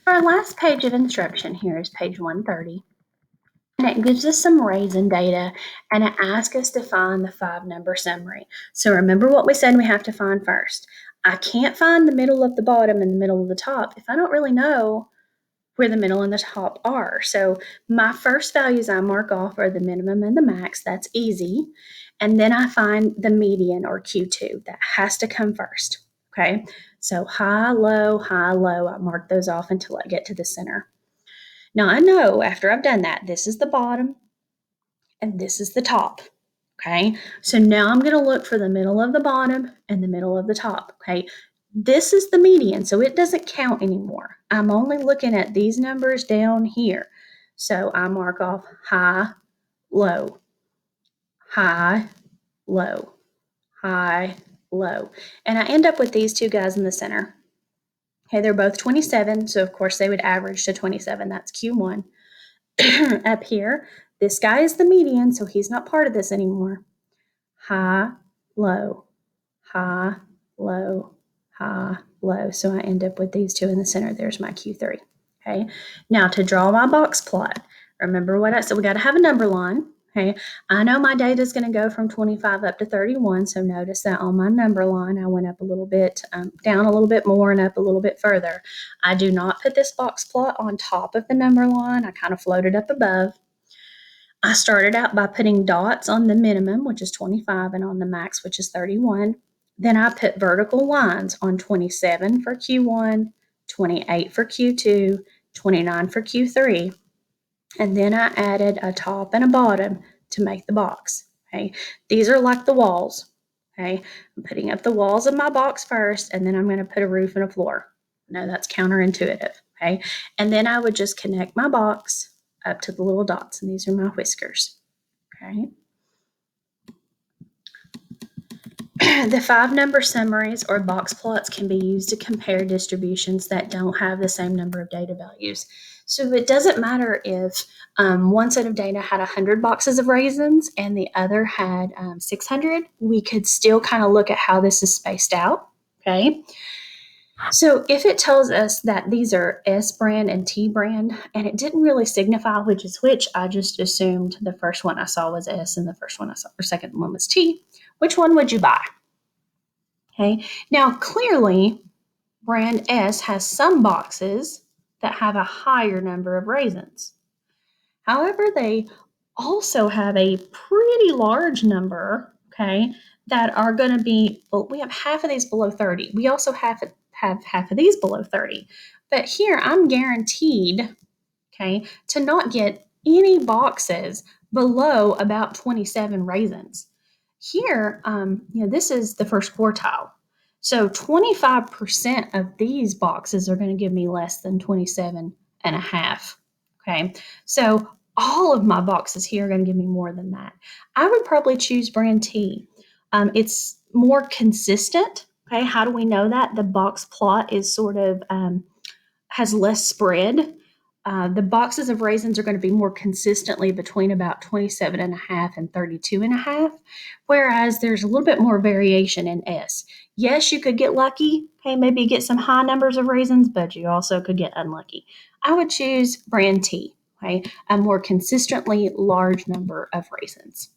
So our last page of instruction here is page 130. And it gives us some raisin data, and it asks us to find the 5-number summary. So remember what we said we have to find first. I can't find the middle of the bottom and the middle of the top if I don't really know where the middle and the top are. So my first values I mark off are the minimum and the max. That's easy. And then I find the median, or Q2. That has to come first. Okay, so high, low, I mark those off until I get to the center. Now I know after I've done that, this is the bottom and this is the top. Okay, so now I'm going to look for the middle of the bottom and the middle of the top. Okay, this is the median, so it doesn't count anymore. I'm only looking at these numbers down here. So I mark off high, low, high, low, high, low. And I end up with these two guys in the center. Okay, they're both 27, so of course they would average to 27. That's Q1. Up here, this guy is the median, so he's not part of this anymore. High, low, high, low, high, low. So I end up with these two in the center. There's my Q3. Okay, now to draw my box plot, remember what I said, we got to have a number line. Okay, I know my data is going to go from 25 up to 31, so notice that on my number line, I went up a little bit, down a little bit more and up a little bit further. I do not put this box plot on top of the number line. I kind of floated up above. I started out by putting dots on the minimum, which is 25, and on the max, which is 31. Then I put vertical lines on 27 for Q1, 28 for Q2, 29 for Q3. And then I added a top and a bottom to make the box. Okay, these are like the walls. Okay, I'm putting up the walls of my box first, and then I'm going to put a roof and a floor. No, that's counterintuitive. Okay, and then I would just connect my box up to the little dots, and these are my whiskers. Okay. The 5-number summaries or box plots can be used to compare distributions that don't have the same number of data values. So it doesn't matter if one set of data had 100 boxes of raisins and the other had 600. We could still kind of look at how this is spaced out. Okay. So if it tells us that these are S brand and T brand, and it didn't really signify which is which, I just assumed the first one I saw was S and the first one I saw, or second one was T. Which one would you buy? Okay, now clearly brand S has some boxes that have a higher number of raisins. However, they also have a pretty large number, okay, that are going to be, well, we have half of these below 30. We also have half of these below 30. But here I'm guaranteed, okay, to not get any boxes below about 27 raisins. Here, this is the first quartile. So 25% of these boxes are going to give me less than 27 and a half. Okay, so all of my boxes here are going to give me more than that. I would probably choose brand T. It's more consistent. Okay, how do we know that? The box plot is sort of has less spread. The boxes of raisins are going to be more consistently between about 27 and a half and 32 and a half, whereas there's a little bit more variation in S. Yes, you could get lucky, okay, maybe get some high numbers of raisins, but you also could get unlucky. I would choose brand T, okay, a more consistently large number of raisins.